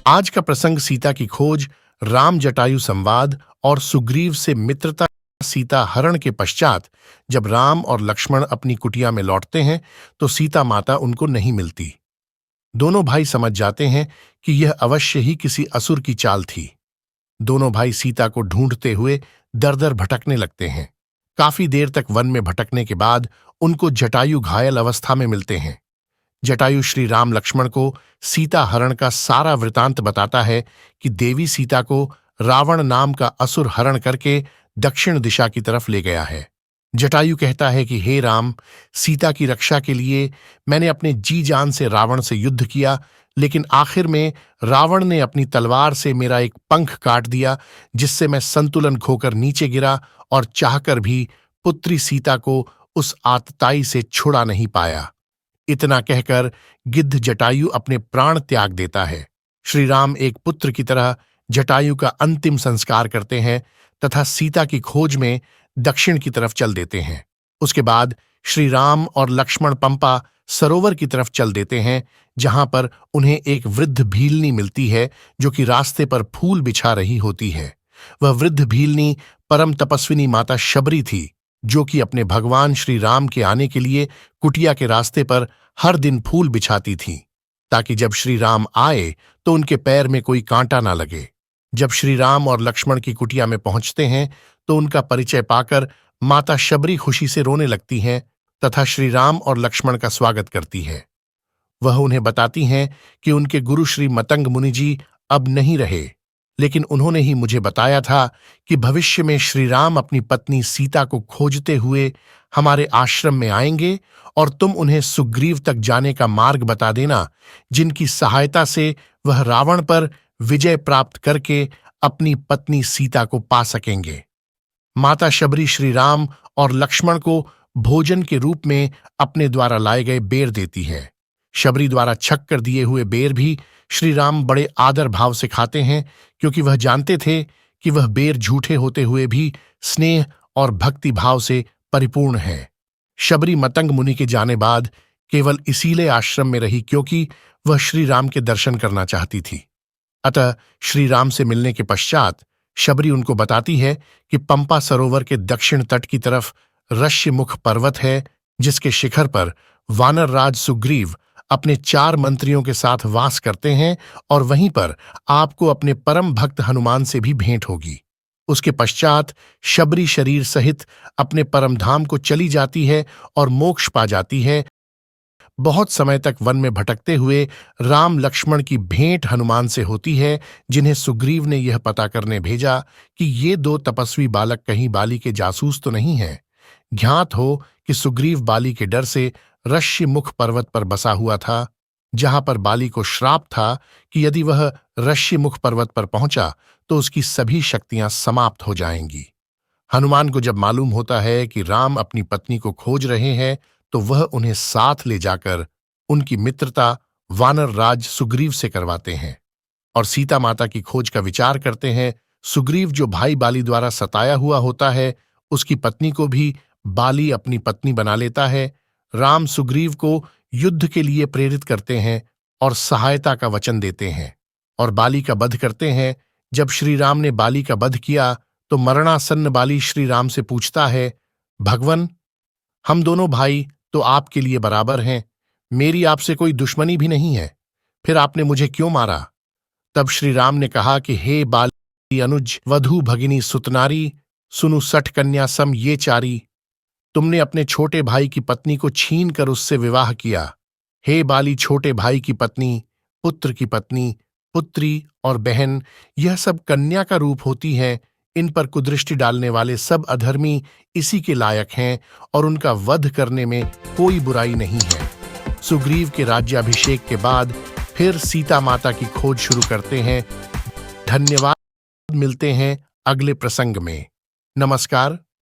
आज का प्रसंग सीता की खोज, राम जटायु संवाद और सुग्रीव से मित्रता। सीता हरण के पश्चात जब राम और लक्ष्मण अपनी कुटिया में लौटते हैं तो सीता माता उनको नहीं मिलती। दोनों भाई समझ जाते हैं कि यह अवश्य ही किसी असुर की चाल थी। दोनों भाई सीता को ढूंढते हुए दर दर भटकने लगते हैं। काफी देर तक वन में भटकने के बाद उनको जटायु घायल अवस्था में मिलते हैं। जटायु श्री राम लक्ष्मण को सीता हरण का सारा वृतांत बताता है कि देवी सीता को रावण नाम का असुर हरण करके दक्षिण दिशा की तरफ ले गया है। जटायु कहता है कि हे राम, सीता की रक्षा के लिए मैंने अपने जी जान से रावण से युद्ध किया, लेकिन आखिर में रावण ने अपनी तलवार से मेरा एक पंख काट दिया, जिससे मैं संतुलन खोकर नीचे गिरा और चाहकर भी पुत्री सीता को उस आतताई से छुड़ा नहीं पाया। इतना कहकर गिद्ध जटायु अपने प्राण त्याग देता है। श्री राम एक पुत्र की तरह जटायु का अंतिम संस्कार करते हैं तथा सीता की खोज में दक्षिण की तरफ चल देते हैं। उसके बाद श्री राम और लक्ष्मण पंपा सरोवर की तरफ चल देते हैं, जहां पर उन्हें एक वृद्ध भीलनी मिलती है जो कि रास्ते पर फूल बिछा रही होती है। वह वृद्ध भीलनी परम तपस्विनी माता शबरी थी, जो कि अपने भगवान श्री राम के आने के लिए कुटिया के रास्ते पर हर दिन फूल बिछाती थीं, ताकि जब श्री राम आए तो उनके पैर में कोई कांटा ना लगे। जब श्री राम और लक्ष्मण की कुटिया में पहुंचते हैं तो उनका परिचय पाकर माता शबरी खुशी से रोने लगती हैं तथा श्री राम और लक्ष्मण का स्वागत करती है। वह उन्हें बताती हैं कि उनके गुरु श्री मतंग मुनि जी अब नहीं रहे, लेकिन उन्होंने ही मुझे बताया था कि भविष्य में श्री राम अपनी पत्नी सीता को खोजते हुए हमारे आश्रम में आएंगे और तुम उन्हें सुग्रीव तक जाने का मार्ग बता देना, जिनकी सहायता से वह रावण पर विजय प्राप्त करके अपनी पत्नी सीता को पा सकेंगे। माता शबरी श्री राम और लक्ष्मण को भोजन के रूप में अपने द्वारा लाए गए बेर देती है। शबरी द्वारा छक कर दिए हुए बेर भी श्री राम बड़े आदर भाव से खाते हैं, क्योंकि वह जानते थे कि वह बेर झूठे होते हुए भी स्नेह और भक्ति भाव से परिपूर्ण है। शबरी मतंग मुनि के जाने बाद केवल इसीलिए आश्रम में रही क्योंकि वह श्री राम के दर्शन करना चाहती थी। अतः श्री राम से मिलने के पश्चात शबरी उनको बताती है कि पंपा सरोवर के दक्षिण तट की तरफ ऋष्यमुख पर्वत है, जिसके शिखर पर वानर राज सुग्रीव अपने 4 मंत्रियों के साथ वास करते हैं और वहीं पर आपको अपने परम भक्त हनुमान से भी भेंट होगी। उसके पश्चात शबरी शरीर सहित अपने परम धाम को चली जाती है और मोक्ष पा जाती है। बहुत समय तक वन में भटकते हुए राम लक्ष्मण की भेंट हनुमान से होती है, जिन्हें सुग्रीव ने यह पता करने भेजा कि ये 2 तपस्वी बालक कहीं बाली के जासूस तो नहीं हैं। ज्ञात हो कि सुग्रीव बाली के डर से ऋष्यमुख पर्वत पर बसा हुआ था, जहां पर बाली को श्राप था कि यदि वह ऋष्यमुख पर्वत पर पहुंचा तो उसकी सभी शक्तियां समाप्त हो जाएंगी। हनुमान को जब मालूम होता है कि राम अपनी पत्नी को खोज रहे हैं तो वह उन्हें साथ ले जाकर उनकी मित्रता वानर राज सुग्रीव से करवाते हैं और सीता माता की खोज का विचार करते हैं। सुग्रीव जो भाई बाली द्वारा सताया हुआ होता है, उसकी पत्नी को भी बाली अपनी पत्नी बना लेता है। राम सुग्रीव को युद्ध के लिए प्रेरित करते हैं और सहायता का वचन देते हैं और बाली का वध करते हैं। जब श्री राम ने बाली का वध किया तो मरणासन्न बाली श्री राम से पूछता है, भगवन, हम दोनों भाई तो आपके लिए बराबर हैं, मेरी आपसे कोई दुश्मनी भी नहीं है, फिर आपने मुझे क्यों मारा? तब श्री राम ने कहा कि हे बाली अनुज वधु भगिनी सुतनारी, सुनु 60 कन्या सम ये चारी, तुमने अपने छोटे भाई की पत्नी को छीन कर उससे विवाह किया। हे बाली, छोटे भाई की पत्नी, पुत्र की पत्नी, पुत्री और बहन, यह सब कन्या का रूप होती हैं। इन पर कुदृष्टि डालने वाले सब अधर्मी इसी के लायक हैं और उनका वध करने में कोई बुराई नहीं है। सुग्रीव के राज्याभिषेक के बाद फिर सीता माता की खोज शुरू करते हैं। धन्यवाद। मिलते हैं अगले प्रसंग में। नमस्कार।